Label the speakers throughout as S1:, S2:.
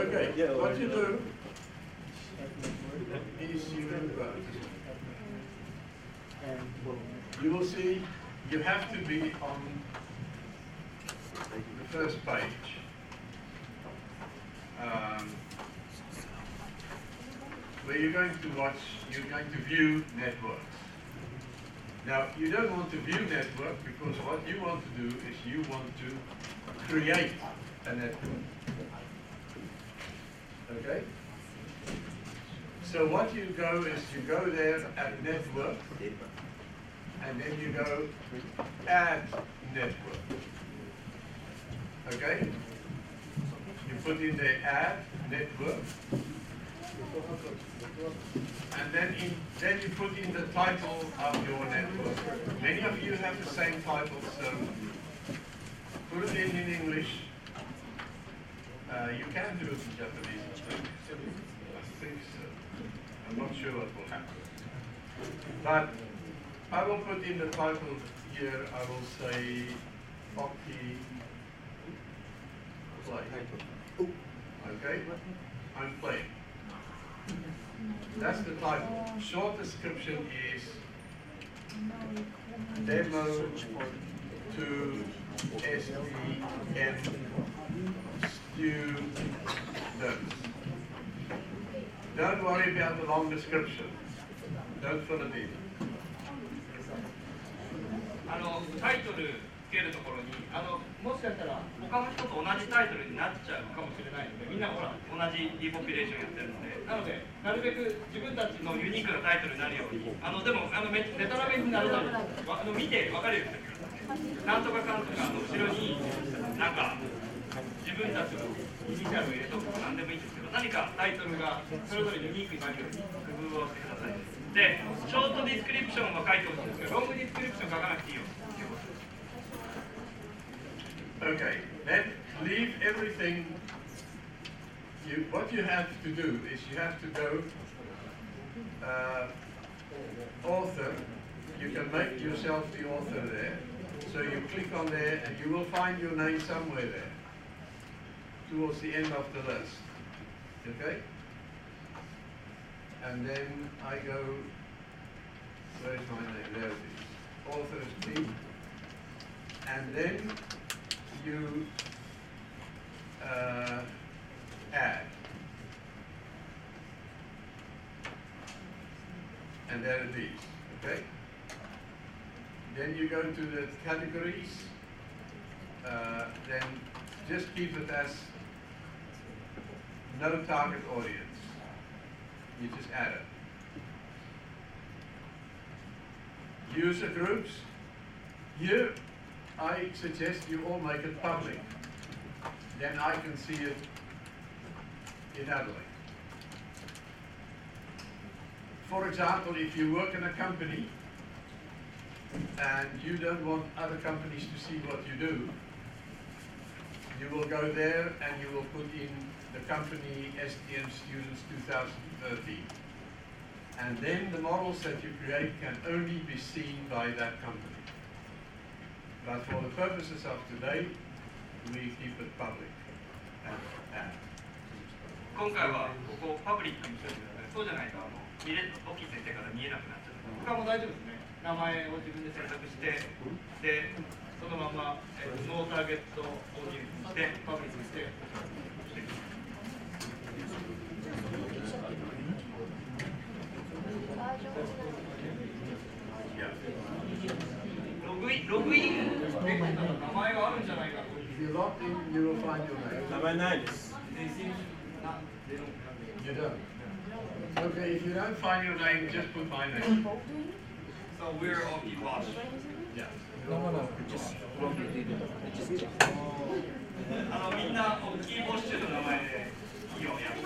S1: Okay, what you do is you will see you have to be on the first page. Where you're going to view networks. Now, you don't want to view network because what you want to do is you want to create a network. Okay? So what you go is you go there at network, and then you go add network. Okay? You put in the add network, and then you put in the title of your network. Many of you have the same title, so put it in English. You can do it in Japanese. I think so. I'm not sure what will happen. But I will put in the title here. I will say Hockey Play. Okay? I'm playing. That's the title. Short description is demo to SDN students. Don't worry about the long description. Don't fill it in.
S2: タイトルつけるところにもしかしたら他の人と同じタイトルになっちゃうかもしれないので、みんなほら同じディポピュレーションやってるので、なのでなるべく自分たちのユニークなタイトルになるように、でもネタラメになるので見て分かるようにしてください。なんとかかんとか後ろになんか自分たちのイニシャルを入れとくと何でもいいんですけど、何かタイトルがそれぞれユニークになるように工夫をしてください。で、ショートディスクリプションは書いてほしいんですけど、ロングディスクリプション書かなくていいよ。
S1: Okay, then leave everything. What you have to do is you have to go author. You can make yourself the author there. So you click on there and you will find your name somewhere there towards the end of the list. Okay? And then I go, where's my name? There it is. Author is me. And then you add. And there it is. Okay? Then you go to the categories. Then just keep it as no target audience. You just add it. User groups. Here, I suggest you all make it public. Then I can see it in Adelaide. For example, if you work in a company and you don't want other companies to see what you do, you will go there and you will put in the company SDN Students 2013. And then the models that you create can only be seen by that company. But for the purposes of today, we keep it public.
S2: 今回はここパブリックにしてるので、そうじゃないと大きい先生から見えなくなっちゃう。他も大丈夫ですね。名前を自分で選択して、でそのまま、ノーターゲットオーディエンスにしてパブリックにして。ログインできたら名前があるんじゃないかと。
S1: If you log in, you will find your name.
S3: 名前ないです。
S1: You don't. Okay, if you don't find your name, just put my name.
S2: So we're Oki Bosch.
S1: Yeah.
S3: No. Just
S2: みんなオッキーボッシュの名前でいいよやって。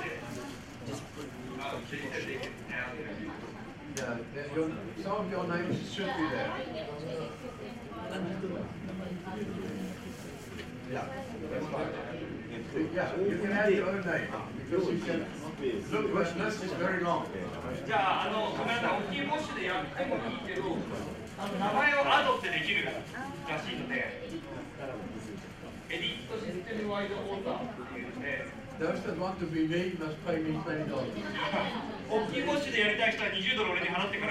S1: Yeah, some of your names should be there. Yeah, that's fine. Yeah, you can add your own name because you can. Look, this list is very long.
S2: じゃあごめんなさい、オッキーボッシュでやってもいいけど、名前をアドってできるらしいので、エディットシステムワイドオーダーっていうので。
S1: Those that want to be me must pay me $20.
S2: 大きいウォッシュでやりたい人は20ドル俺に払ってくれ。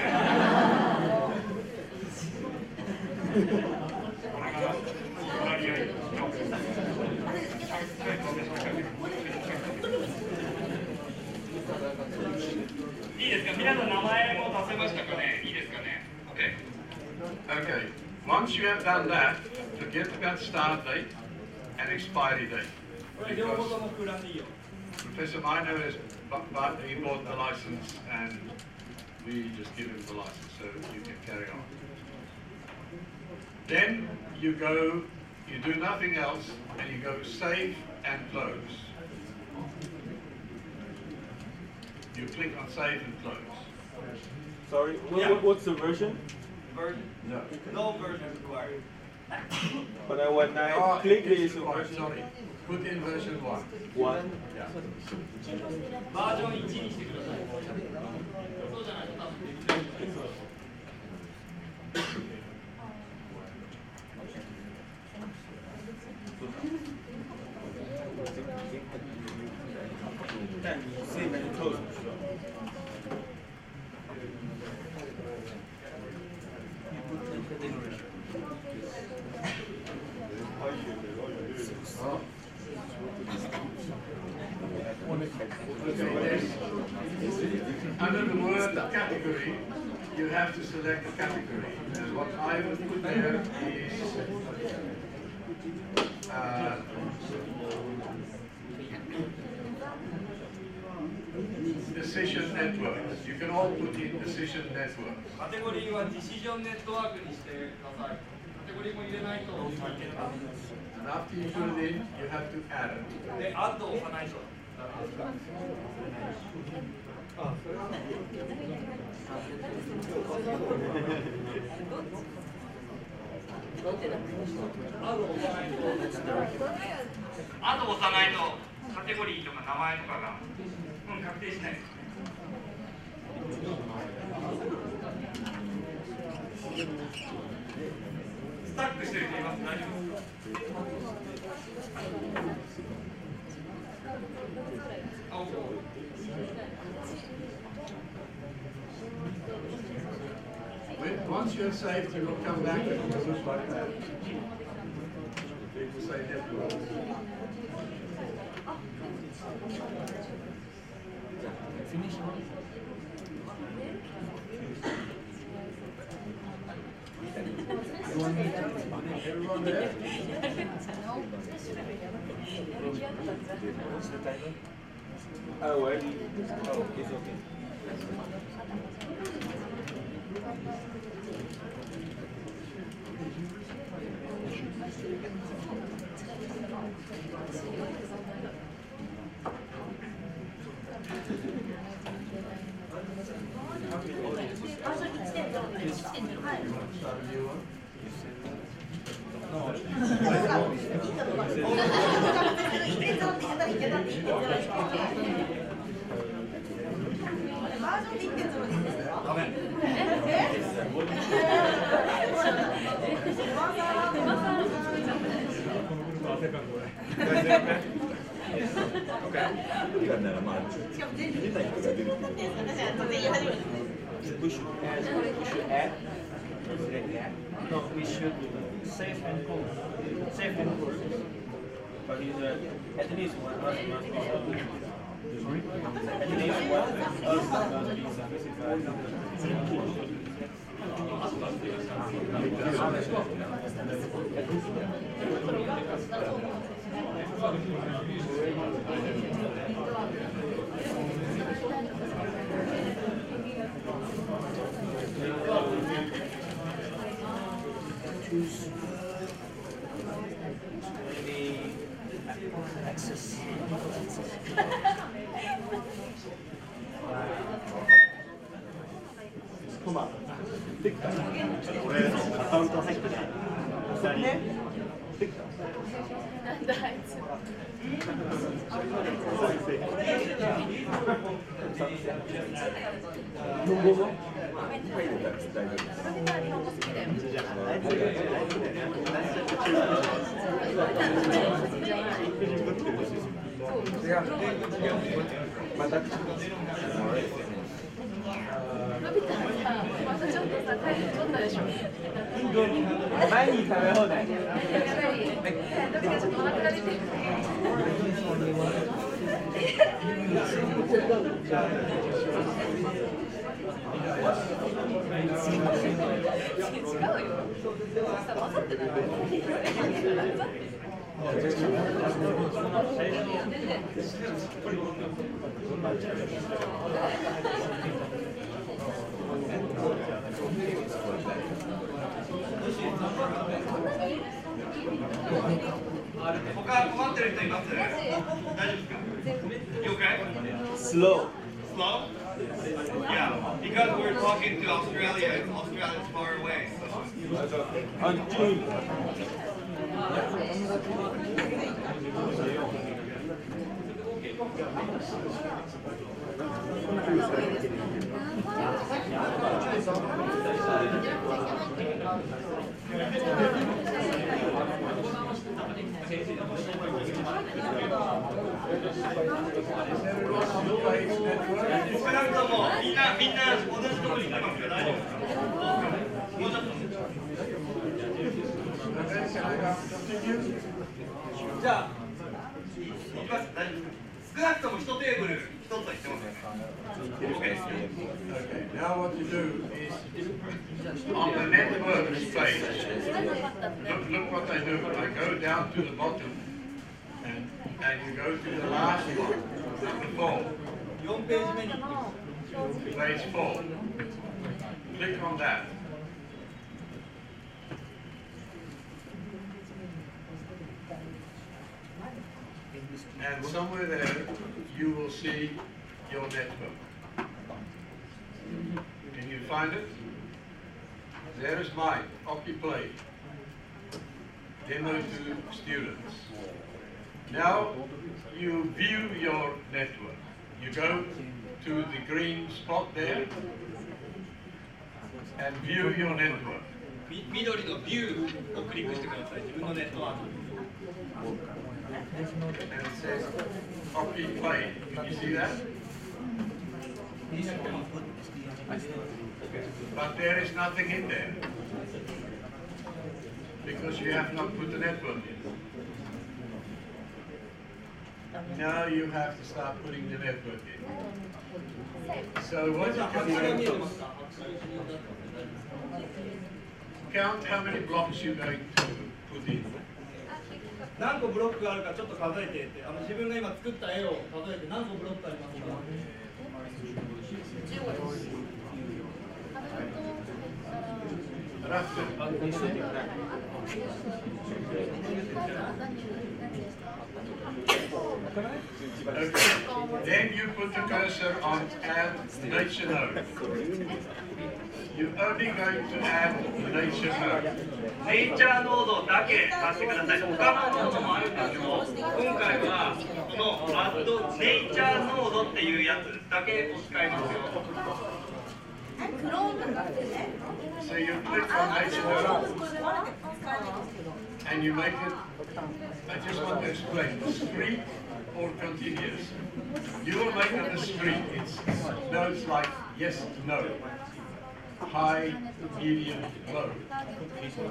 S2: いいですか、皆さん名前も出せましたかね。いいですかね。
S1: Okay. Once you have done that, forget about start date and expiry date.
S2: これ両方とも空欄でいいよ。
S1: Professor Minor has he bought the license and we just give him the license so you can carry on. Then you go, you do nothing else and you go save and close. You click on save and close.
S4: Sorry,
S2: Yeah.
S4: what's the version?
S2: Version?
S1: No.
S2: No version required.
S4: But when I
S1: Oh,
S4: click
S1: it is
S4: this
S1: required,
S4: version
S1: sorry. Put in version 1.
S4: 1,
S1: Yeah.
S2: バージョン1にしてください。そうじゃないと多分できない。
S4: save and close.
S1: Oh. Under the word category, you have to select a category. And what I would put there is decision networks. You can all put in decision networks.
S2: カテゴリーはディシジョンネットワークにしてください。カテゴリーも入れないといけない。
S1: And after you put it in, you have to add it.
S2: で、アッドを押さないと。アッドを押さないとカテゴリーとか名前とかが、確定しないです。スタックしてる人います？大丈夫ですか？あ、
S1: Once you have saved, you will come back and it will look like that. It will say network.
S3: Finish.
S1: Everyone there?
S3: What's the timer?
S4: Oh, where? Oh, it's okay. We should add. No, we should save and close. Save and close. But it's at least one must be sorry? At least one must be choose maybe access. Come on. 俺のアカウント入ってない。それね。できた。
S5: なんだあいつ。
S4: 日本語も？
S5: 日本語好きだよ。
S4: また
S5: のび太はさ、またちょっとさ、タイム取ったでしょ。
S4: 毎日食べ放題。
S5: どっかちょっとお腹が出てる。違うよ。さ、混ざってない。
S2: 他困ってる人います？大丈夫ですか？You okay?
S4: Slow.
S2: Slow? Yeah, because we're talking to Australia, and Australia is far away. So.
S4: And June.
S1: Everyone on the page network?
S2: 少なくともみんな同じところにいてますよ。大丈夫ですか？もうちょっと。
S1: And then can I continue?
S2: じゃあ、いきます。大丈夫ですか？少なくとも1テーブル1つは言ってますよね。
S1: Okay, now what you do is on the networks page, look what I do. I go down to the bottom and you go to the last one, number 4.
S2: 4ページ目に行ってます。
S1: Page 4. Click on that. And somewhere there you will see your network. Can you find it? There is mine, OptiPlay. Demo to students. Now you view your network. You go to the green spot there and view your network.
S2: 緑のビューをクリックしてください。自分のネットワーク。
S1: And it says OptiPlay. Can you see that? But there is nothing in there because you have not put the network in. Now you have to start putting the network in. So what you can do, count how many blocks you're going to put in.
S2: 何個ブロックがあるかちょっと数えてって、自分が今作った絵を数えて何個ブロックありますか？
S1: Okay. Then you put the cursor on add nature node. You're only going to add nature node.
S2: ネイチャーノードだけ足してください。他のノードもあるんですけど、今回はこのアッドネイチャーノードっていうやつだけを使いますよ。
S1: So you click on nature node and you make it, I just want to explain, discrete or continuous. You will make it discrete. It's nodes like yes, no, high, medium, low.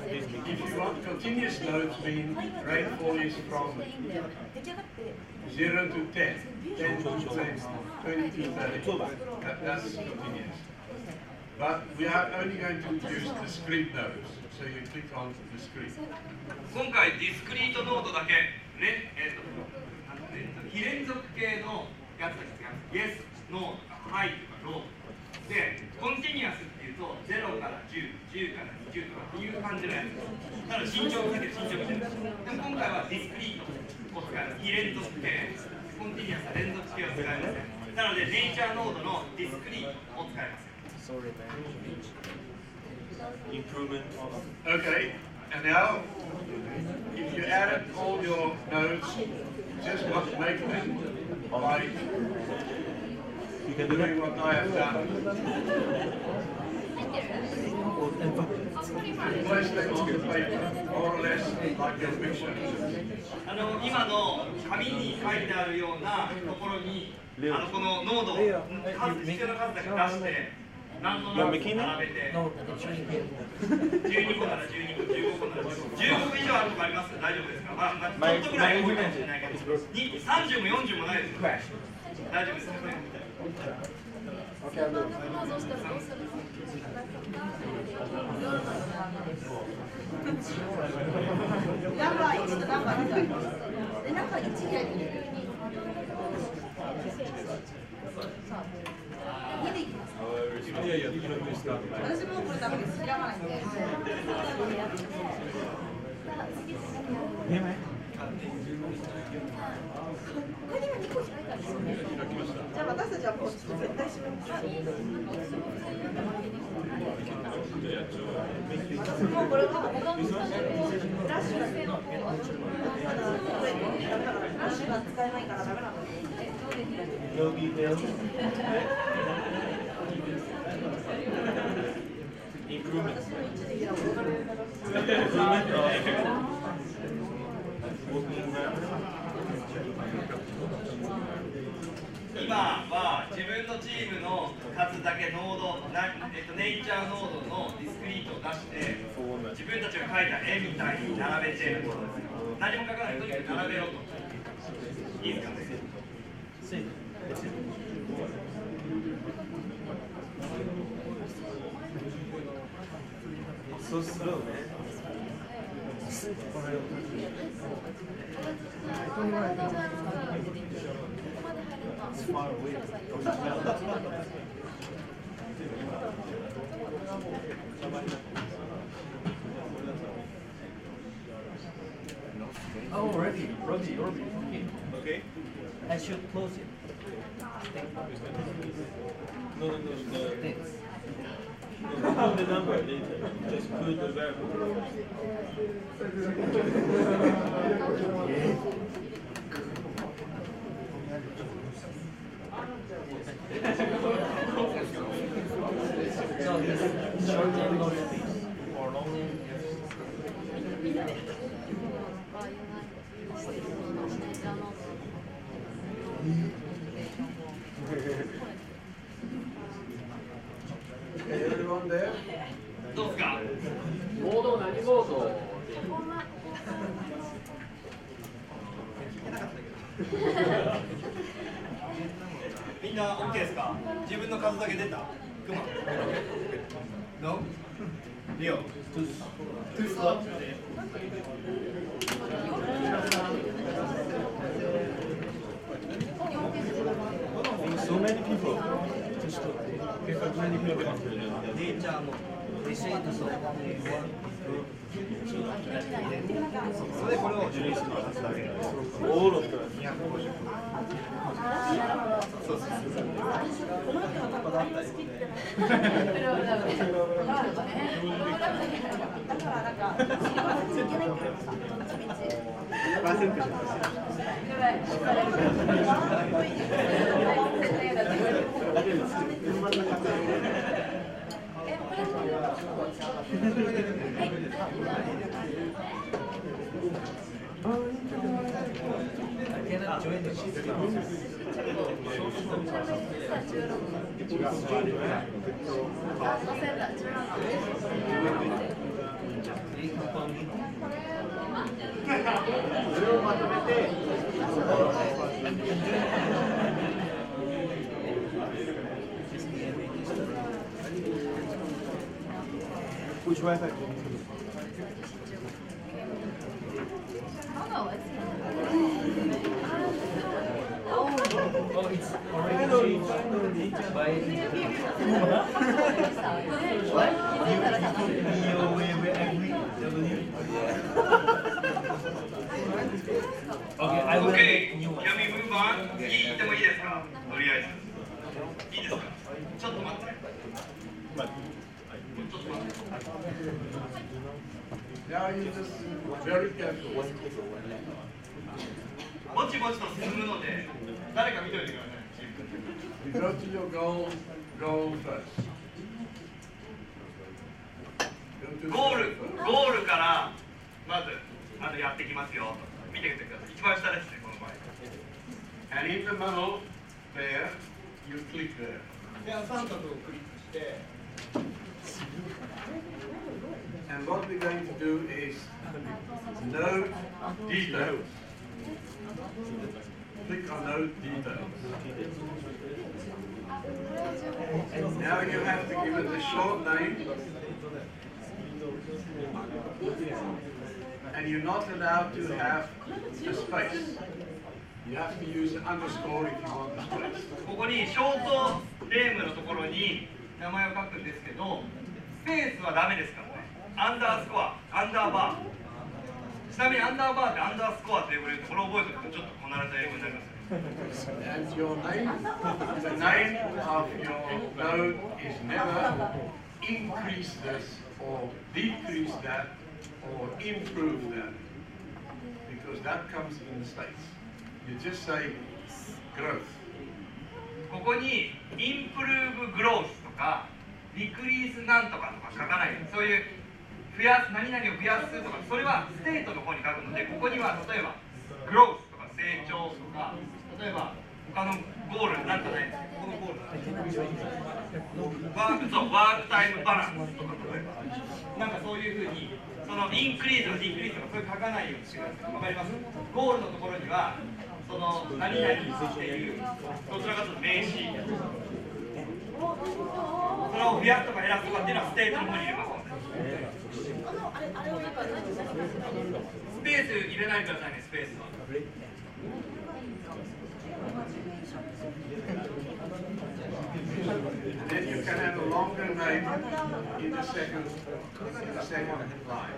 S1: If you want continuous nodes, mean rainfall is from 0 to 10, 10 to 20, 20 to 30. That's continuous. But we are only going to use discrete nodes. So you click on discrete.
S2: 今回ディスクリートノードだけ非連続系のやつですが、Yes、No とか High とか Low で、コンティニュアスっていうと0から10、10から20とかっていう感じのやつです。ただ進捗だけ進捗してるんです。でも今回はディスクリートを使います。非連続系、コンティニュアスは連続系を使いません。なのでネイチャーノードのディスクリートを使います。
S4: Improvement.
S1: Okay, and now if you added all your nodes, just make them by doing what I have done. place them on the paper, more or less like your picture.
S2: 今の紙に書いてあるようなところにこの濃度を必要な数だけ出して何となく並べて12個なら12個、15個なら15個以上あるとこあります大丈夫ですか？まあちょっとぐらい多いかもしれないけど30も40もないですよ大丈夫ですか？
S5: ナンバー1とナンバー2があります。で、ナンバー1で2でいきます。私もこれダメです。開かないんで。これで今2個開いたんですよね。じゃあ私たちはもう絶対閉めます。もうこれはフラッシュがダメだからフラッシュが使えないからダメなの。
S2: 今は自分のチームの数だけ濃度、ネイチャー濃度のディスクリートを出して自分たちが描いた絵みたいに並べていることですよ。何も書かないとにかく並べろと。いいですかね。
S4: So slow, man. It's far away.
S3: Oh, ready.
S4: Okay.
S3: I should close it.
S4: No. Put the number later. Just put the variable.
S3: So this short name no space or long name.
S1: Everyone there?
S2: どうですか？
S6: モード何モード？
S2: みんな OK ですか？自分の数だけ出た？クマ No? リオ Too slow?
S4: So many people. Just many people.
S3: They say it so.
S2: それでこれをリリースのはずだけど
S4: All of them.
S2: そうそう
S5: だからなんか知りませんいけないって言いました。
S3: I cannot join the
S4: Which Wi-Fi?
S3: Oh, it's already changed by what? Okay, I will
S2: OK
S3: make new one.
S2: Can we move on? 言ってもいいですか？とりあえずいいですか？ちょっと待ってちょっと待って
S1: Now you just very careful.
S2: ぼちぼちと進むので誰か見ておいてください。
S1: You go to your goal first. Go to the
S2: ゴールからまずやってきますよと見てください。一番下ですね、この場合。
S1: And in the middle, there, you click there.
S2: で、三角をクリックして、
S1: And what we're going to do is note details. Click on note details. Now you have to give it a short name. And you're not allowed to have a space. You have to use an underscore if you want a space.
S2: ここにショートネームのところに名前を書くんですけど、スペースはダメですからね。アンダースコア、アンダーバー。ちなみにアンダーバーってアンダースコアって呼ばれると、これを覚えておくとちょっとこなれた英語になります。
S1: And your name, the name of your node is never increase this or decrease that or improve that, because that comes in the States. You just say growth.
S2: ここにインプルーブグロースとかディクリースなんとかとか書かないで、そういう何々を増やすとか、それはステートの方に書くので、ここには例えばグロースとか成長とか、例えば他のゴールなんかないです。このゴールワークタイムバランスとか、例えばなんかそういうふうにそのインクリーズとかディクリーズとかそういう書かないようにしてください。わかります？ゴールのところにはその何々っていうどちらかというと名詞、それを増やすとか減らすとかっていうのはステートの方に入れますので。スペース入れないでくださいね、スペースは。
S1: And then you can have a longer name in the second line.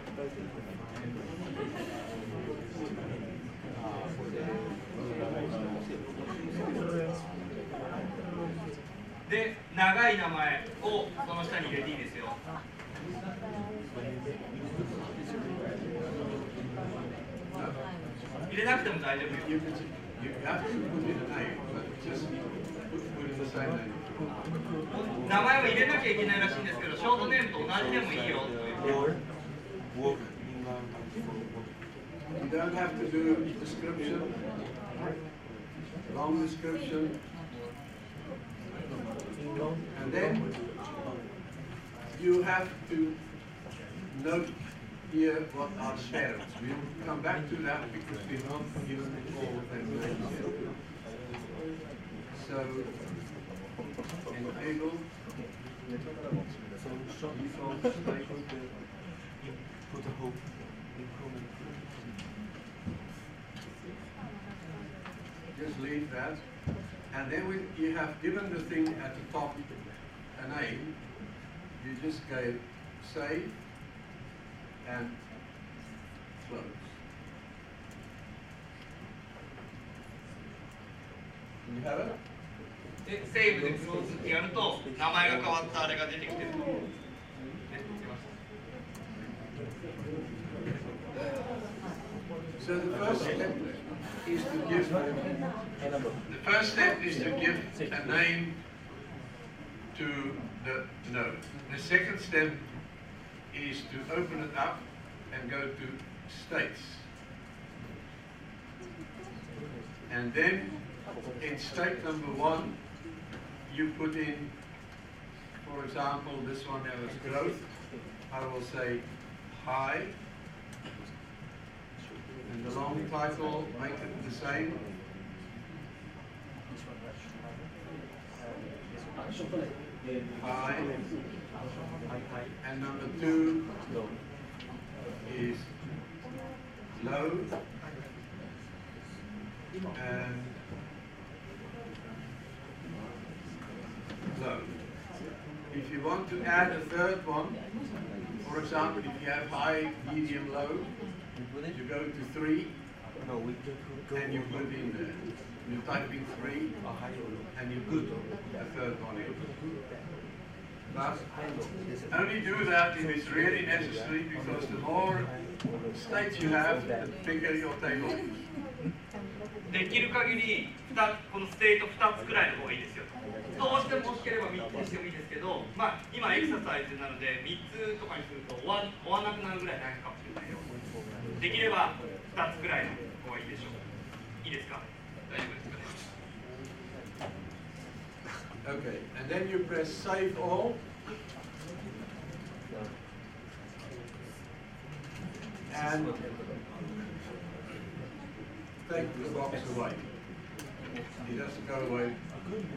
S2: で、長い名前をその下に入れていいですよ。入れなくても大丈夫よ。
S1: You have to put in a name, but just put in the same name.
S2: 名前は入れなきゃいけないらしいんですけど、ショートネームと同じでもいいよという。
S1: You don't have to do a description, long description. And then you have to note here what are shadows. We'll come back to that because we're not given all of them names yet. So, enable default state. Just leave that. And then when you have given the thing at the top a name, you just go save and close. You have it?
S2: で、セーブでクローズってやると名前が変わったあれが出てきてると思う。
S1: So the first step is to give a name to the node. The second step is to open it up and go to states. And then in state number 1, you put in, for example, this one there is growth. I will say high. And the long title, make it the same. High. And number 2 is low. And low. If you want to add a third one, for example, if you have high, medium, low, you go to 3 and you put in there. You type in 3 and you put a third one in. But only do that if it's really necessary, because the more states you have, the bigger your table is.
S2: できる限りこのステート2つくらいの方がいいですよ。どうしても欲しければ3つにしてもいいですけど、まあ、今エクササイズなので3つとかにすると終わらなくなるぐらい大変かもしれないよ。できれば2つくらいの方がいいでしょう。いいですか？大丈夫ですかね。
S1: Okay, and then you press save all. And take the box away. It doesn't go away.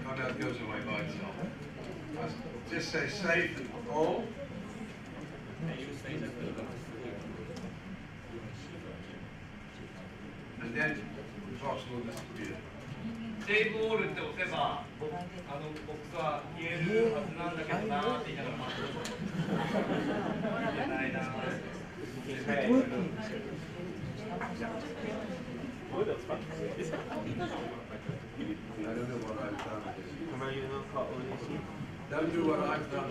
S1: Oh no, it goes away by itself. Just say save all. And then the box will disappear.
S2: セーブオールって押せば、ボックスは消えるはずなんだけどなーって言いながら待ってる。言えないなー。
S1: I don't know what I've done. Don't do what I've done.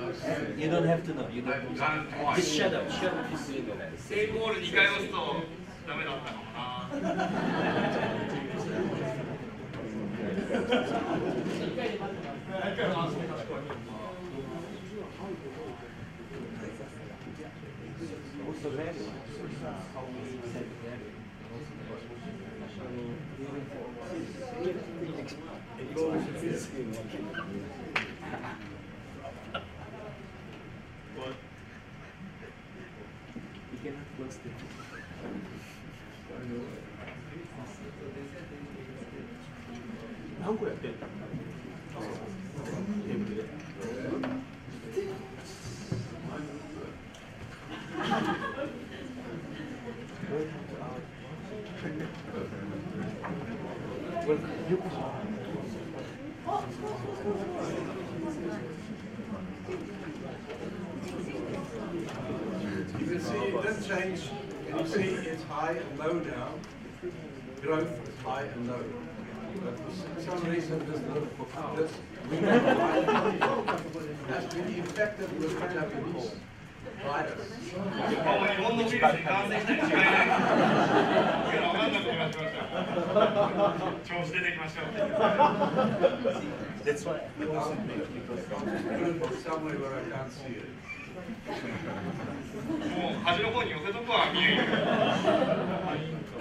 S4: You don't have to know. You don't.
S1: I've done it
S4: Just
S1: twice.
S4: shut up. Shut up. Just leave it.
S2: セーブオール2回押すとダメだったかもな。
S4: 何個やってんの？テーブルで。
S1: You can see it doesn't change. Can you see it's high and low now? Growth is high and low. But for some reason this has been infected with Japanese virus.
S2: 日本のウイルスに感染したに違いない。分かんなくなりました。調子出てきました。
S4: That's why.
S1: Somewhere where I can't see it.
S2: もう端の方に寄せとくわ、見える。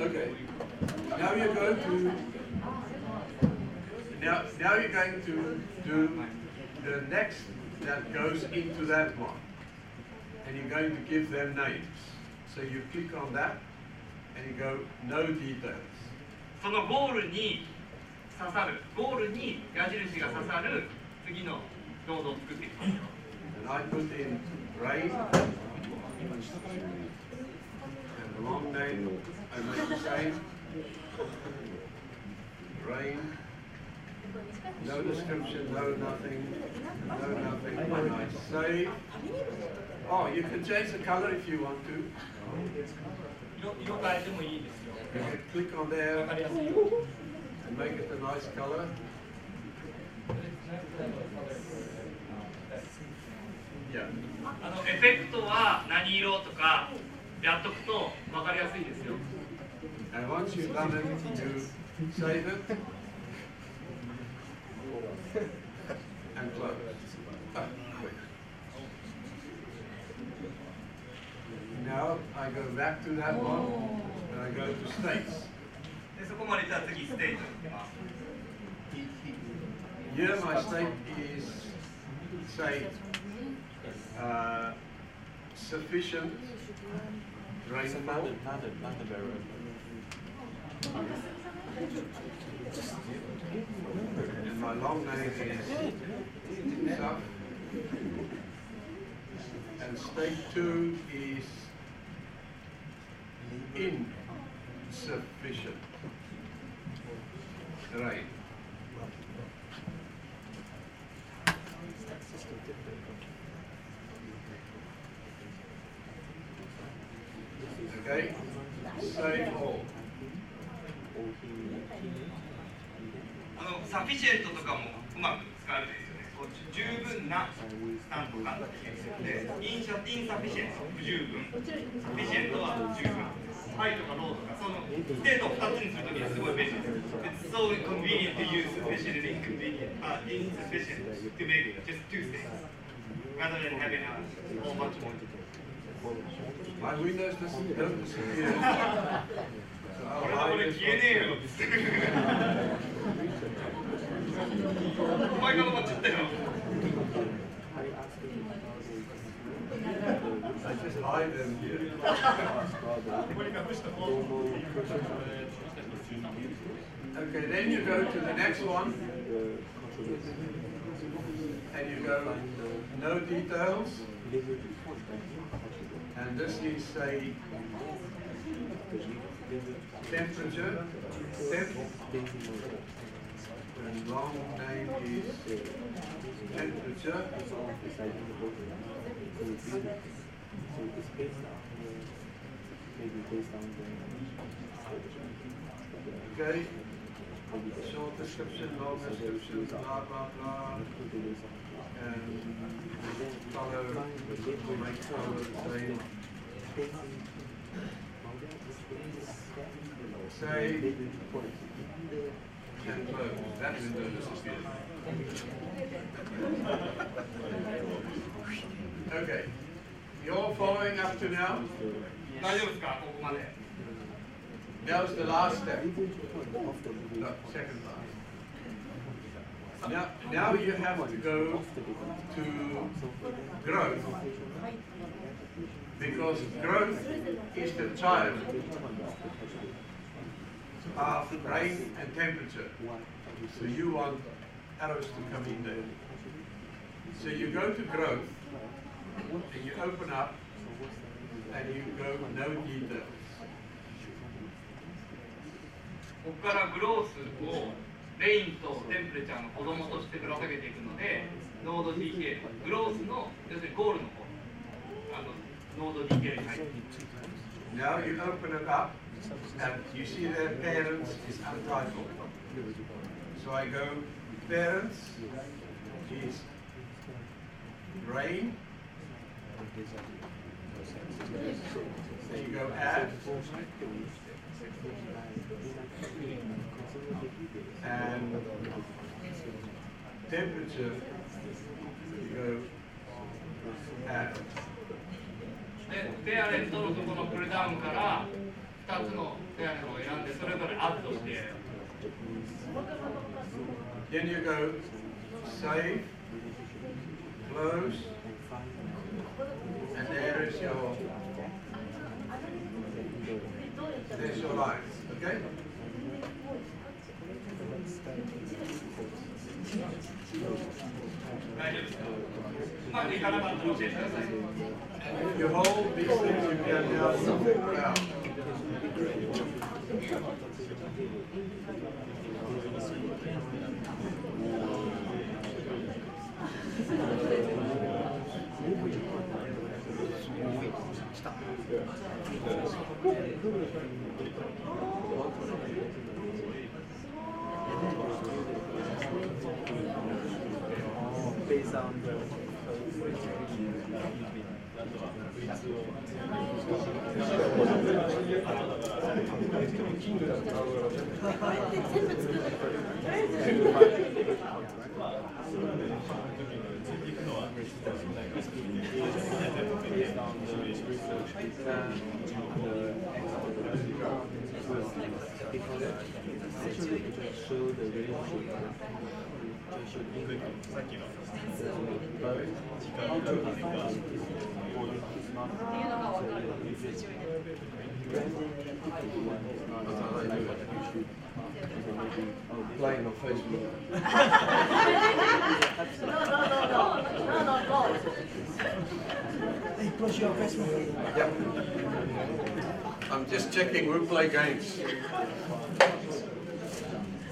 S1: Okay. Now you're going to do the next that goes into that one. And you're going to give them names. So you click on that and you go no details.
S2: そのゴールに刺さる、ゴールに矢印が刺さる次のノードを作っていきますよ。
S1: And I put in rain. And the long name I make the same. Rain. No description, no nothing. No nothing. And I save. Oh, you can change the color if you want to.
S2: 色変えてもいいですよ。
S1: You can click on there
S2: わかりやすい。
S1: and make it a nice color. Yeah.
S2: エフェクトは何色とかやっとくとわかりやすいですよ。
S1: And once you've done it, you save it and close. Ah, quick. Now I go back to that one and I go to states.
S2: でそこまでいったら次ステージに行きます。
S1: Here my state is, say, sufficient rainfall. And my long name is Suf. And state 2 is insufficient rain. Okay, save all.
S2: サフィシェントとかもうまく使えるんですよね。こう十分なスタンプがで、インサフィシェント不十分、サフィシェントは十分。ハイとかローとか、そのステートを2つにするときにはすごい便利です。It's so convenient to use, especially insufficient to make just two states, rather than having a whole bunch more.
S1: My windows don't disappear.
S2: これはこれ消えねえよ。お前が残っちゃったよ。
S1: I just hide them here. Okay, then you go to the next one, and you go no details, and this is say temperature, and long name is temperature. Okay, short description, long description, blah blah blah, and color, we'll make color the same. Save and close. That window disappeared. Okay, you're following up to now?
S2: 大丈夫ですか、ここまで。
S1: Now's the last step. No, second last. Now you have to go to growth. Because growth is the child of rain and temperature. So you want arrows to come in there. So you go to growth, and you open up, and you go no details.
S2: ここからグロースをレインとテンプレチャーの子供としてぶら下げていくので、ノード DK、グロースの要するにゴールの方、ノード DK に入っていく。
S1: Now you open it up, and you see their parents is untitled. So I go parents is rain. Then you go add. And temperature, you go add.
S2: で、ペアレントのところのプルダウンから2つのペアレントを選んでそれぞれアッドして。
S1: Then you go save, close, and there's your line, okay?
S2: 大丈夫ですか？うまくいかなかったら教えてください。
S1: If you hold these things, you can now figure it out.
S4: Based on the
S1: Playing on Facebook.
S3: Hey, push your Facebook.
S1: Yep. I'm just checking who play games.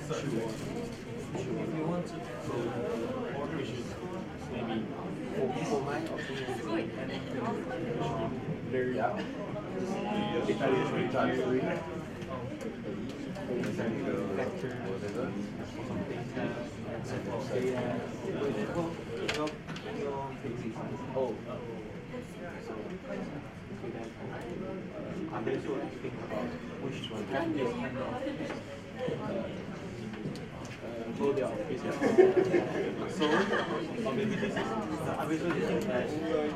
S3: If you want to
S4: maybe for my opinion, very out. If I usually type 3, vector, whatever, something. Oh. I'm also thinking about which one practice model is so or maybe this is I was also thinking that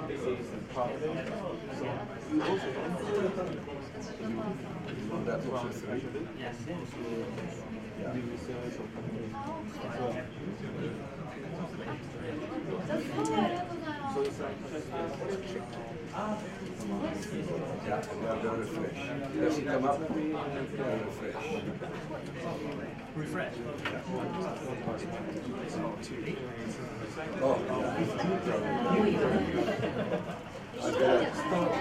S4: this is a problem. So you also that's what actually yes also do research or so it's like
S1: Yeah, they're refreshed. Doesn't come up, they're refreshed.
S3: Refresh.
S1: Oh, I better start with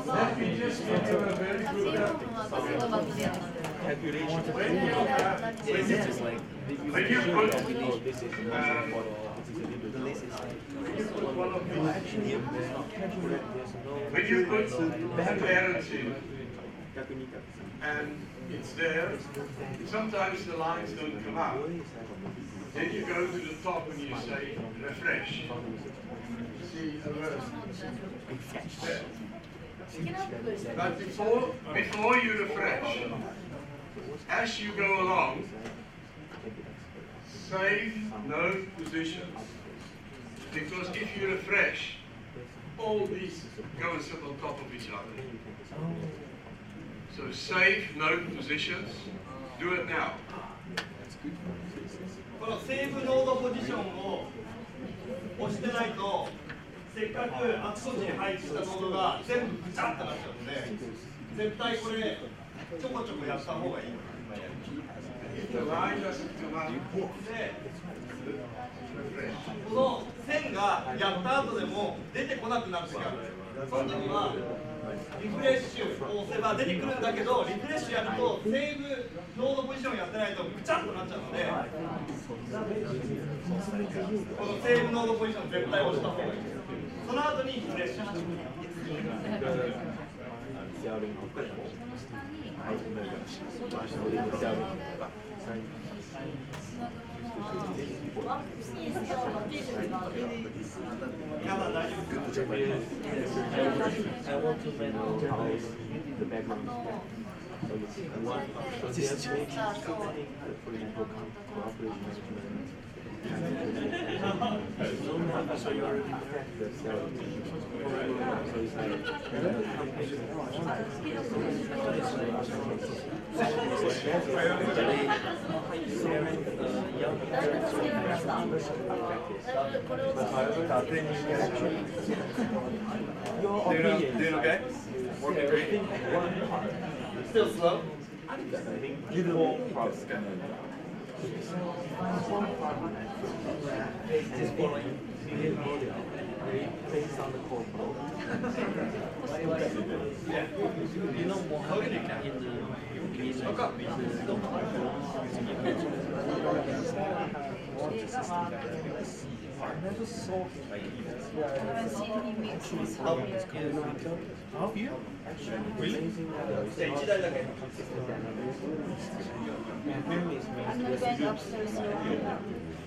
S1: Let me just give you a very good
S4: calculation.
S1: When you put when you put the parents in and it's there, sometimes the lines don't come out. Then you go to the top and you say refresh. See a word. There. But before you refresh, as you go along, save node positions. Because if you refresh, all these go and sit on top of each other. So save node positions. Do it now.
S2: このセーブノードポジションを押してないと、せっかくあちこちに配置したノードが全部ぐちゃっとなっちゃうので、絶対これちょこちょこやった方がいい。
S1: If the line doesn't come out,
S2: で、
S1: refresh.
S2: この線がやった後でも出てこなくなる時がある。その時はリフレッシュを押せば出てくるんだけど、リフレッシュやるとセーブノードポジションやってないとぐちゃっとなっちゃうので、このセーブノードポジション絶対押した方がいいです。その後にリフレッシュ。
S4: I want to know how the background is. So you see one, so they are making something for cooperation management. So you already affect the cell. So it's like
S2: Doing okay? Working great. Still slow?
S4: I think little problems. Just following the model, based on the core flow.
S3: You know Mohammed in the I never saw him like this. Half year? Really?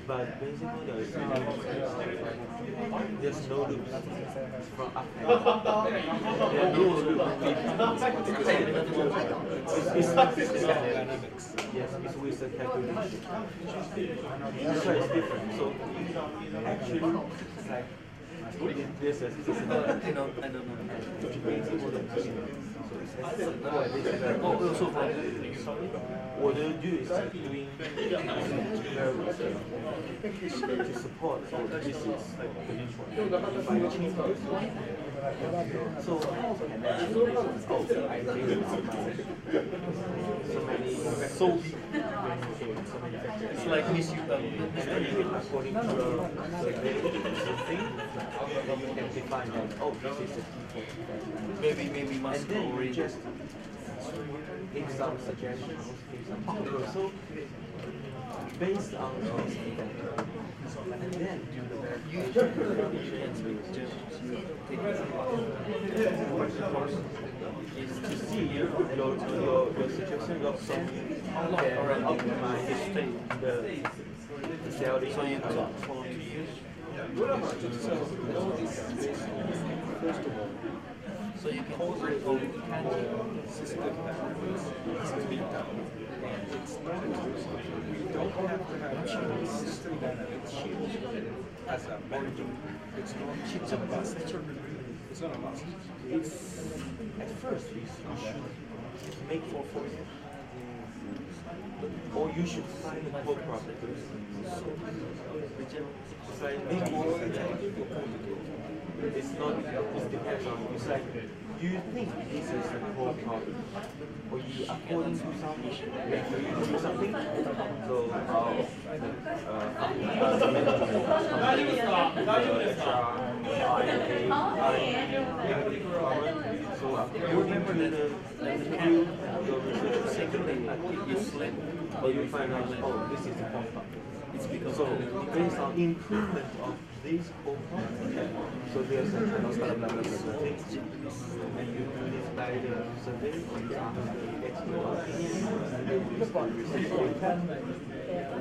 S4: But basically there's no loops from up there are no loops. Yes, it's with the calculation. That's why it's different. So actually, like this is
S3: I don't know.
S4: What you do is like doing to support all the pieces by changing this one. So I think so many
S3: It's like miss you.
S4: according to the thing, then you can define that, oh, this is the
S3: Maybe must
S4: and then you
S3: already.
S4: just give some suggestions, give some proposal based on this data, and then do the is to see your suggestion of some optimize the selling for 2 years. So you can hold it over the system that has been done. And it's not we don't have to have a system that achieves as a manager. It's not a must. It's not a must. It's at first you should make for you. Or you should find a co-property. It's like maybe it's not, it depends on, it's like you think this is a core problem, or you according to some issue, like you do something, so so you remember that your research secondly, you slip, but you find out, oh, this is the core problem. It's because so based on improvement of these core problems, so there's a kind of survey, and you do this by the survey, you ask the expert opinion, and then you start research data,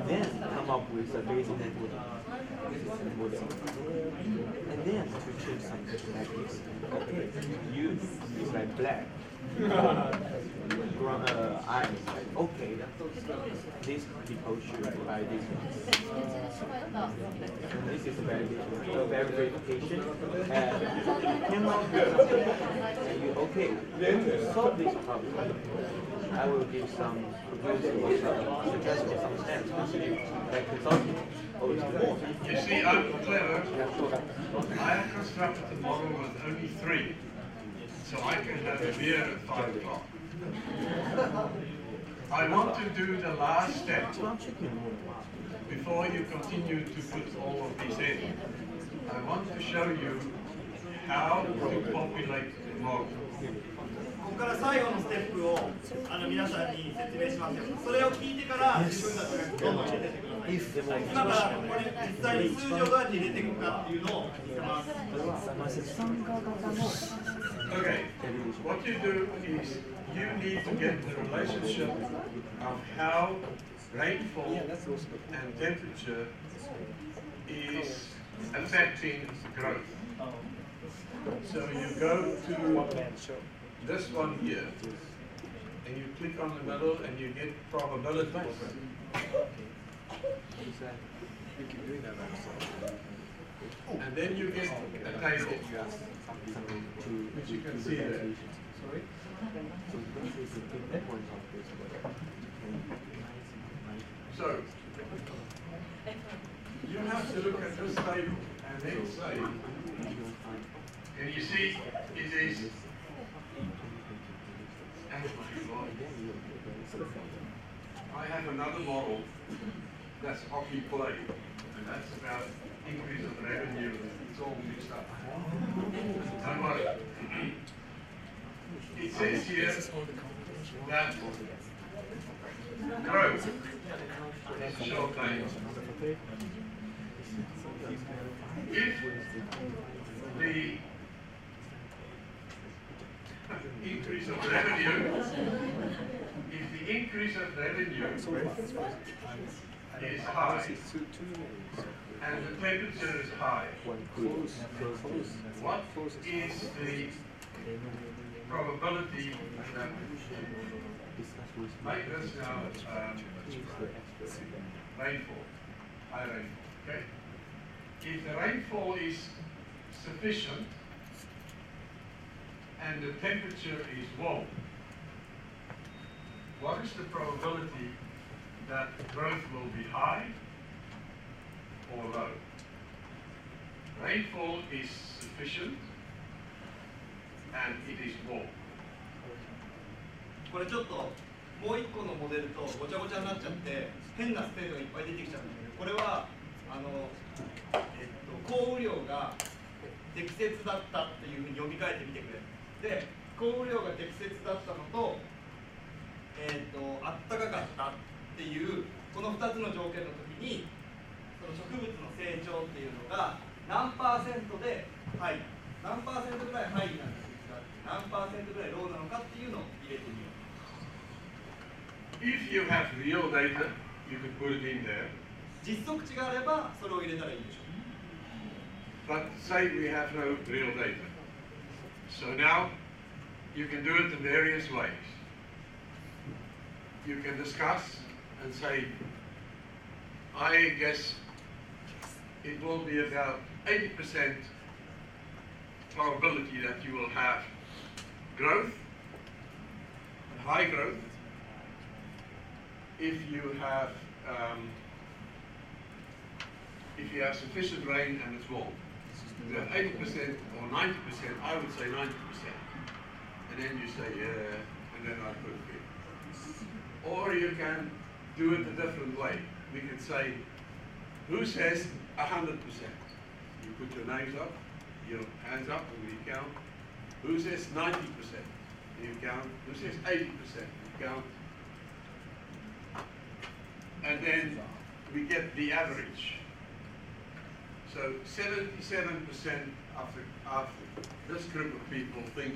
S4: then come up with a basic network model, and then to choose something like this. Okay, you is like black. Eyes like okay, this people should buy this one. And this is a verification. And you came up with something, and you okay, to solve this problem, I will give some proposal or some suggestion, some steps, like consulting.
S1: You see, I'm clever. I have constructed the model with only 3. So I can have a beer at 5 o'clock. I want to do the last step before you continue to put all of these in. I want to show you how to populate the model.
S2: ここから最後のステップを皆さんに説明しますよ。それを聞いてから自分たちがどんどん入れてってください。今からここに実際に数字をどうやって入れていくかっていうのを見せます。
S1: Okay, what you do is you need to get the relationship of how rainfall and temperature is affecting growth. So you go to this one here, and you click on the middle and you get probabilities. And then you get a table, which you can see there. Sorry? So, you have to look at this table and then say, and you see it is, oh my God, I have another model that's hockey play, and that's about increase of revenue. It's all mixed up. Don't worry. It says here that growth is short-term. If the increase of revenue, is high and the temperature is high, what is the probability that make this now rainfall, high rainfall, okay? If the rainfall is sufficient and the temperature is warm, what is the probability that growth will be high or low? Rainfall is sufficient and it is warm.
S2: これちょっともう一個のモデルとごちゃごちゃになっちゃって変なステートがいっぱい出てきちゃうんだけど、これは降雨量が適切だったっていうふうに読み替えてみてくれ。で、降雨量が適切だったのと、あったかかったっていうこの2つの条件の時にその植物の成長っていうのが何パーセントでハイ、何パーセントぐらいハイなのか、何パーセントぐらいローなのかっていうのを入れてみよう。
S1: If you have real data, you can put it in there.
S2: 実測値があればそれを入れたらいいでしょう。
S1: But say we have no real data. So now you can do it in various ways. You can discuss and say, I guess it will be about 80% probability that you will have growth, high growth, if you have sufficient rain and it's warm. 80% or 90%, I would say 90%. And then you say, yeah, and then I put it. Or you can do it a different way. We can say, who says 100%? You put your names up, your hands up, and we count. Who says 90%? You count. Who says 80%? You count. And then we get the average. So 77% of this group of people think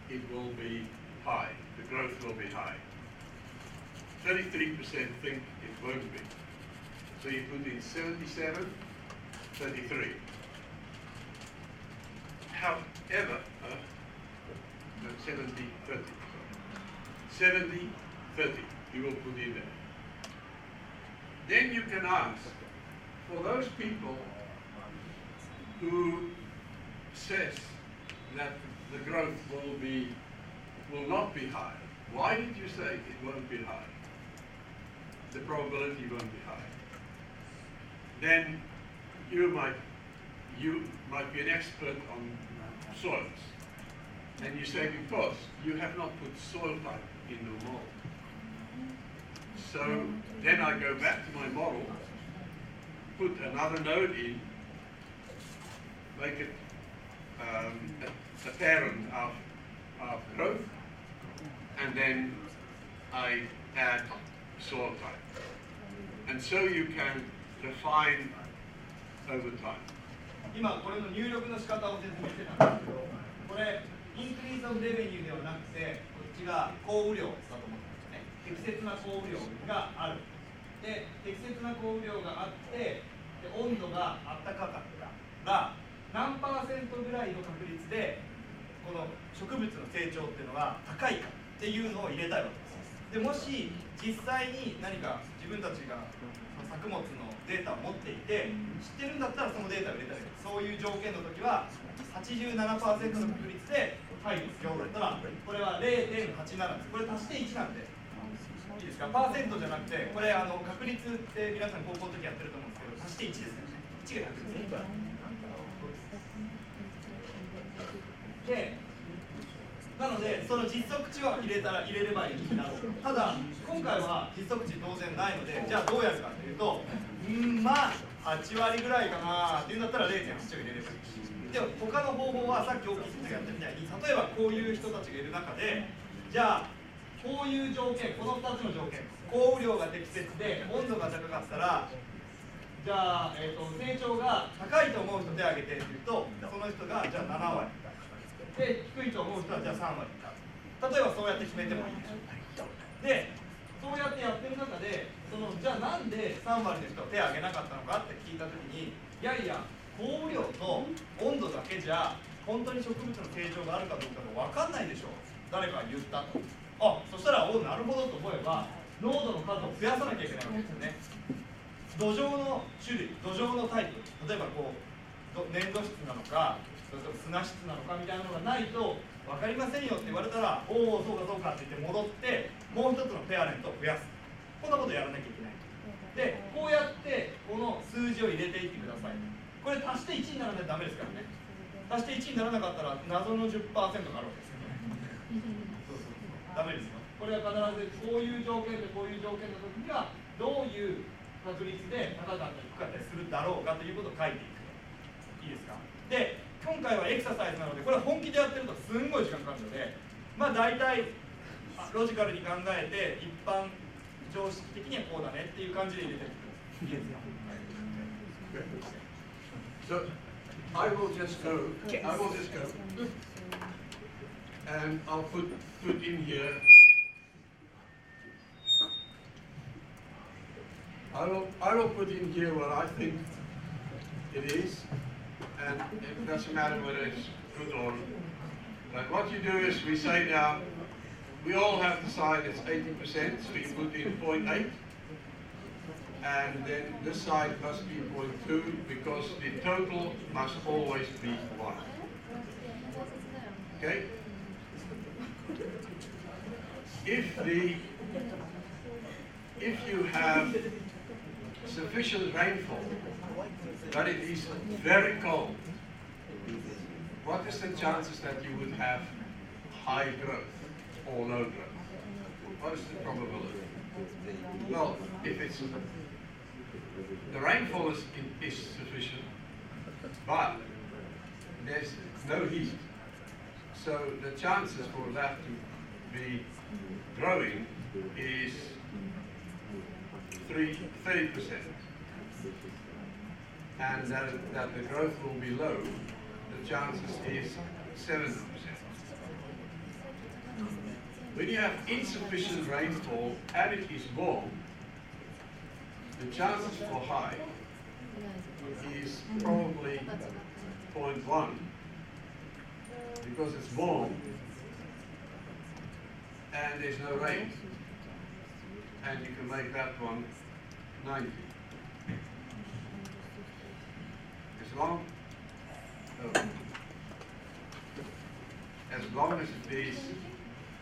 S1: it will be high, the growth will be high. 33% think it won't be. So you put in 77, 33. However, no, 70, 30. 70, 30, you will put in there. Then you can ask, for those people who says that the growth will not be high, why did you say it won't be high? The probability won't be high. Then you might be an expert on soils, and you say because you have not put soil type in the model. So then I go back to my model, put another node in, make it a parent of growth, and then I add soil type. And so you can refine over time.
S2: 今これの入力の仕方を説明してたんですけど、これインクリーズオブレベニューではなくて、こっちが降雨量だと思ってますね。適切な降雨量がある。で、適切な降雨量があって、で温度があったかかったら何パーセントぐらいの確率でこの植物の成長っていうのが高いかっていうのを入れたいわけです。でもし実際に何か自分たちが作物のデータを持っていて知ってるんだったらそのデータを入れたらいい。そういう条件の時は 87% の確率ではいですよだったらこれは 0.87 です。これ足して1なんでいいですか。パーセントじゃなくてこれ確率って皆さん高校の時やってると思うんですけど足して1ですよね。1が100ですね。でなのでその実測値は入れればいいんだろう。ただ今回は実測値当然ないのでじゃあどうやるかというとまあ8割ぐらいかなっていうんだったら 0.8 を入れればいい。で他の方法はさっき大きい人がやったみたいに例えばこういう人たちがいる中でじゃあこういう条件この2つの条件降雨量が適切で温度が高かったらじゃあ、成長が高いと思う人手を挙げてっていうとその人がじゃあ7割で低いと思う人はじゃあ3割例えばそうやって決めてもいいでしょう。でそうやってやってる中でじゃあなんで3割の人は手を挙げなかったのかって聞いた時にいやいや降雨量と温度だけじゃ本当に植物の成長があるかどうかが分かんないでしょう。誰かが言ったと。そしたらなるほどと思えば濃度の数を増やさなきゃいけないわけですよね。土壌の種類土壌のタイプ例えば粘土質なのかそれとも砂質なのかみたいなのがないと分かりませんよって言われたらおおそうかそうかって言って戻ってもう一つのペアレントを増やすこんなことやらなきゃいけないでこうやってこの数字を入れていってください。これ足して1にならないとダメですからね。足して1にならなかったら謎の 10% があるわけですよね。そうダメですよ。これは必ずこういう条件でこういう条件の時にはどういう確率で高かったり低かったりするだろうかということを書いていく。いいですか。で今回はエクササイズなのでこれ本気でやってるとすんごい時間かかるのでまあ大体ロジカルに考えて一般常識的にはこうだねっていう感じで入れてる。いいですよ。
S1: So I will just go, and I'll put in here I will put in here what I think it is, and it doesn't matter whether it's good or. But what you do is we say now, we all have decided it's 80%, so you put in 0.8. And then this side must be 0.2 because the total must always be 1. Okay? If you have sufficient rainfall, but it is very cold, what is the chances that you would have high growth or low growth? What is the probability? Well, if it's the rainfall is sufficient, but there's no heat, so the chances for that to be growing is 30%, and that the growth will be low, the chances is 7%. When you have insufficient rainfall and it is warm, the chances for high is probably 0.1 because it's warm and there's no rain, and you can make that one 90. As long as it is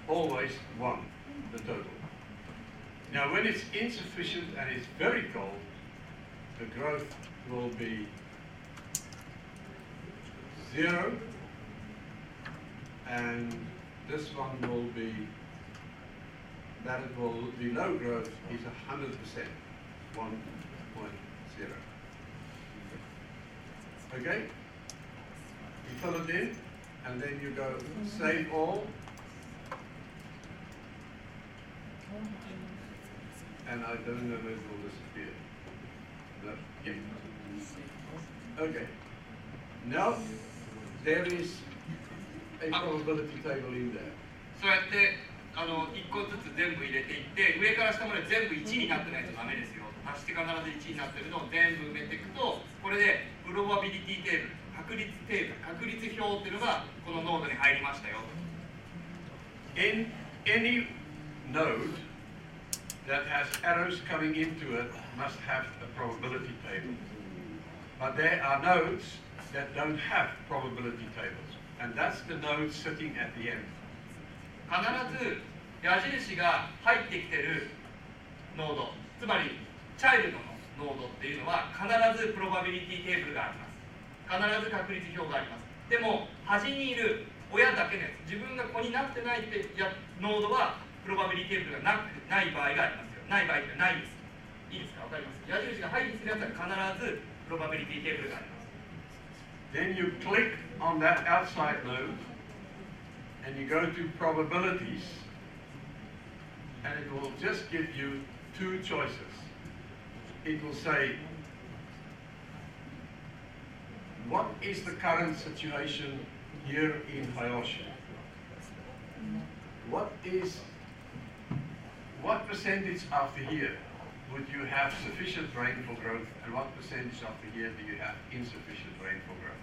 S1: always 1, the total. Now when it's insufficient and it's very cold, the growth will be 0, and this one will be, that it will be low growth is 100%, 1.0. Okay? You fill it in, and then you go save all, and I don't know when it will disappear. No. Yeah. Okay. Now there is a probability table in there.
S2: そうやって1個ずつ全部入れていって上から下まで全部1になってないとダメですよ。足して必ず1になってるのを全部埋めていくと、これでプロバビリティテーブル、確率テーブル、確率表っていうのがこのノードに入りましたよ。
S1: In any node that has arrows coming into it must have a probability table. But there are nodes that don't have probability tables, and that's the node sitting at the end.
S2: 必ず矢印が入ってきてるノード、つまりチャイルドのノードっていうのは必ずプロバビリティテーブルがあります。必ず確率表があります。でも端にいる親だけのやつ、自分が子になってないノードはプロバビリティテーブルがない場合がありますよ。ない場合ってないです。いいですか、わかります。矢印が入ってきてるやつは必ずプロバビリティテーブルがあります。
S1: Then you click on that outside node and you go to probabilities, and it will just give you 2 choices. It will say, what is the current situation here in Hayashi? What percentage of the year would you have sufficient rainfall growth, and what percentage of the year do you have insufficient rainfall growth?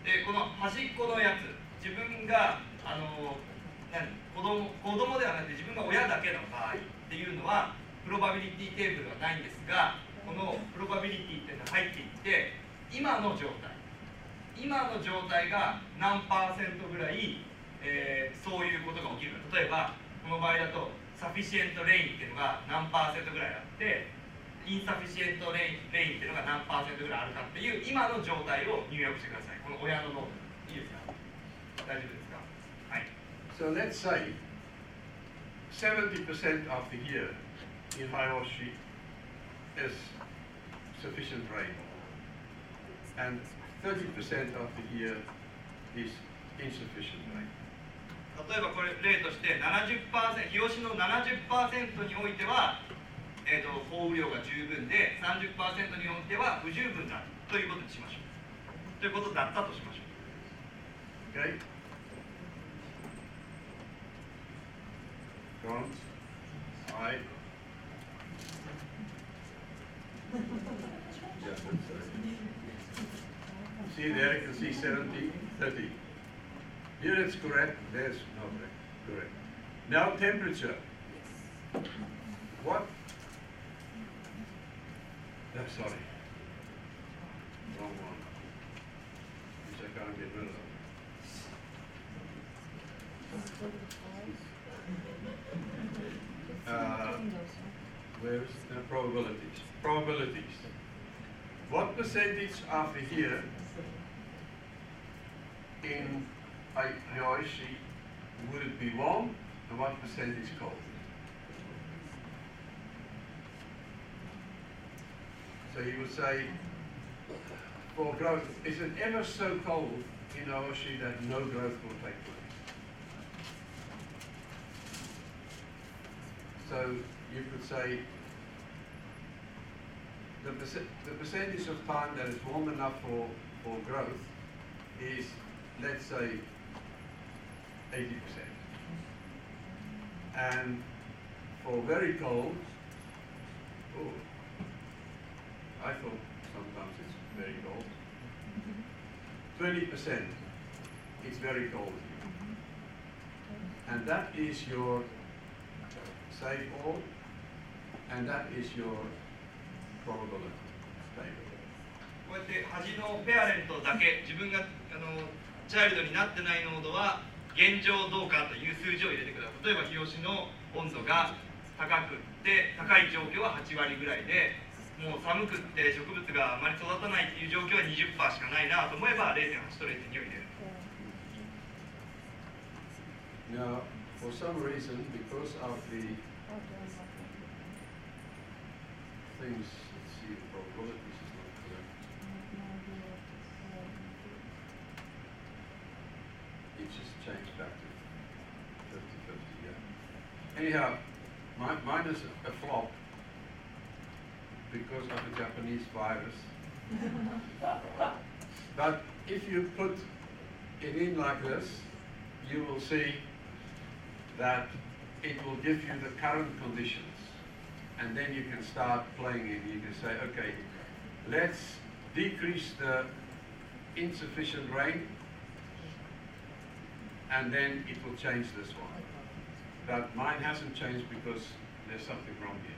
S2: で、この端っこのやつ、自分が子供ではなくて自分が親だけの場合っていうのはプロバビリティテーブルはないんですが、このプロバビリティっていうのが入っていって今の状態が何%ぐらい、そういうことが起きるか。例えばこの場合だとサフィシエントレインっていうのが何%ぐらいあって、インサフィシエントレインっていうのが何%ぐらいあるかっていう今の状態を入力してください。この親のノードいいですか、大丈夫ですか。はい。
S1: So let's say 70% of the year in Hayashi is sufficient rain, and 30% of the year is insufficient rain.
S2: 例えばこれ例として 70%、日吉の 70% においては、降雨量が十分で 30% においては不十分だということにしましょう。ということだったとしましょう。
S1: Okay? Front, side. Yeah, that's right. See there, you can see 70, 30. Here it's correct, there's not correct. Now temperature. What? No, sorry. Wrong one. Which I can't get rid of. Where's the probabilities? Probabilities. What percentage after here in Yoishi would it be warm and what percentage cold? So you would say, for growth, is it ever so cold in Aoshi that no growth will take place? So you could say the percentage of time that is warm enough for growth is, let's say, 80%. And for very cold, oh, I thought sometimes it's very cold. 20%, it's very cold. And that is your safe all, and that is your probability table.
S2: こうやって端のペアレントだけ、自分がチャイルドになってない濃度は現状どうかという数字を入れてください。例えば日吉の温度が高くって高い状況は8割ぐらいで、もう寒くって植物があまり育たないっていう状況は 20% しかないなと思えば 0.8 と 0.2 を入れる。
S1: Now, for some reason, because of the things, let's see, the probabilities is not correct. It just changed back to 50-50, yeah. Anyhow, mine is a flop because of the Japanese virus. But if you put it in like this, you will see that it will give you the current conditions. And then you can start playing it. You can say, okay, let's decrease the insufficient rain, and then it will change this one. But mine hasn't changed because there's something wrong here.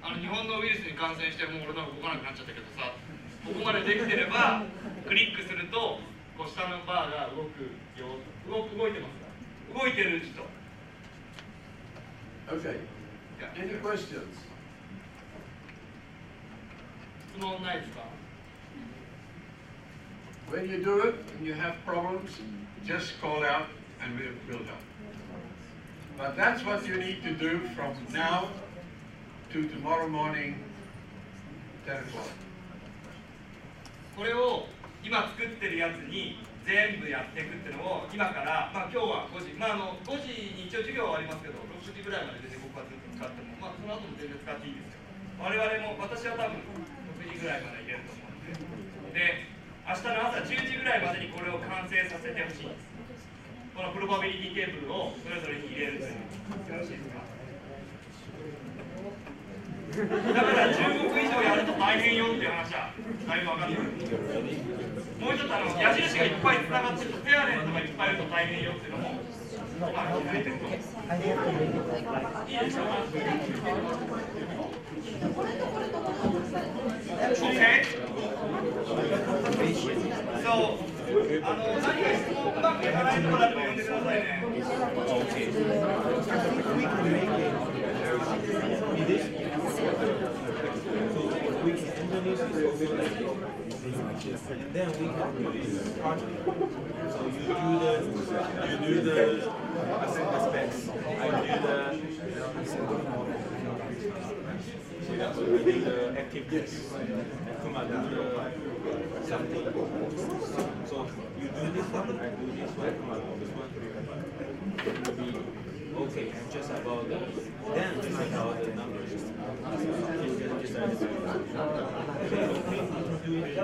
S2: 日本のウイルスに感染してもう俺の動かなくなっちゃったけどさ、ここまでできてればクリックするとこう下のバーが動くよ。動いてますか？動いてる人。
S1: Okay. Any questions?
S2: 質問ないですか？
S1: When you do it and you have problems, just call out and we'll help. But that's what you need to do from now to tomorrow morning, 10 o'clock.
S2: これを今作ってるやつに全部やっていくっていうのを今から、今日は5時、5時に一応授業はありますけど、6時ぐらいまで出て僕はずっと使っても、その後も全然使っていいですよ。我々も、私は多分6時ぐらいまでいけると思うので、で、明日の朝10時ぐらいまでにこれを完成させてほしいんです。このプロバビリティテーブルをそれぞれに入れるという。よろしいですか？だから15分以上やると大変よっていう話はだいぶ分かってる。もう一つ矢印がいっぱいつながってるとペアレントがいっぱいいると大変よっていうのも聞いてると思う。いいでしょうか？ Okay. So 何か質問うまくいかないところだと呼んでくださいね。
S4: And then we can do this project. So you do the aspects. I do the activities. And Kuma do the something. So you do this one, I do this one, Kuma do this one. It will be okay. And just about the then find out the numbers. Just do it.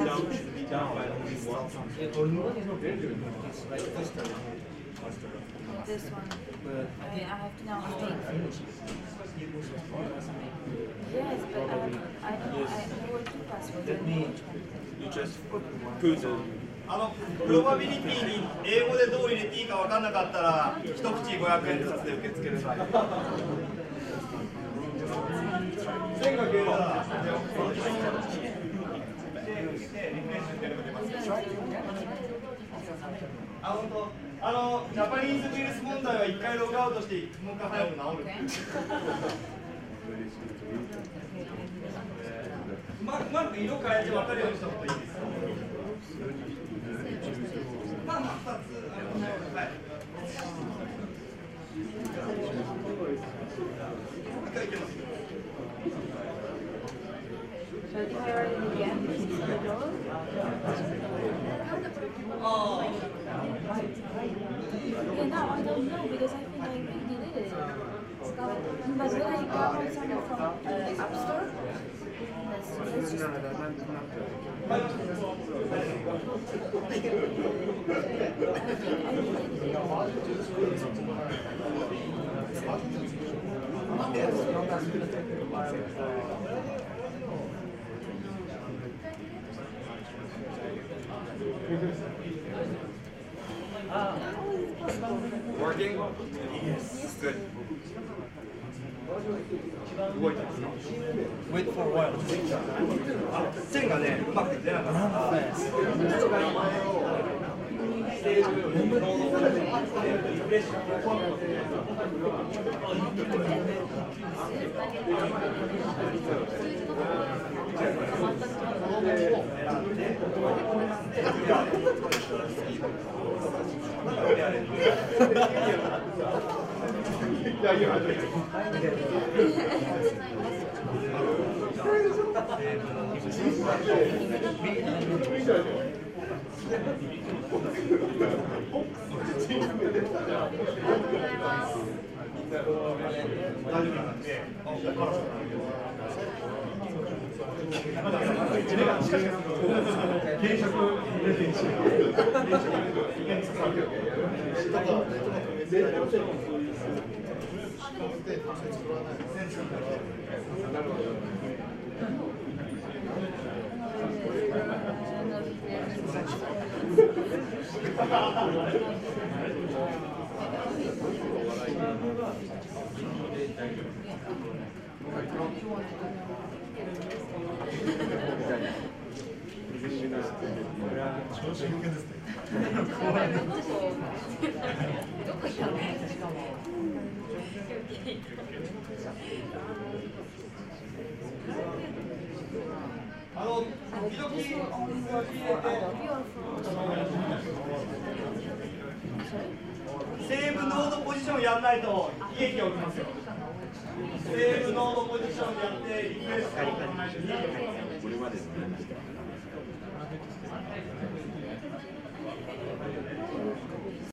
S4: Down should be down by only one. It's like this time.
S7: This one.
S4: But
S7: I mean, I have to now think. Yes, but I know what to password.
S4: that means you just put the
S2: プロバビリティに英語でどう入れていいか分かんなかったら、一口500円ずつで受け付ける。線が消えたら、ジャパニーズウイルス問題は一回ログアウトして、もう一回早く治る。うまく色変えて分かるようにした方がいいですよ。まあまあ2つはい。一回いけますよ。
S7: So if I write it again, this is the door. Yeah, no, I don't know because I think I deleted it. But when I download something from App Store, let's just.
S2: Working? Yes. Good. 動いてますか
S4: wait for a while.
S2: 線がね、うまく出なかった。セーブノードポジションやんないと利益が起きますよ。セーブノードポジションやってリクエストをやらないと利益が起きます。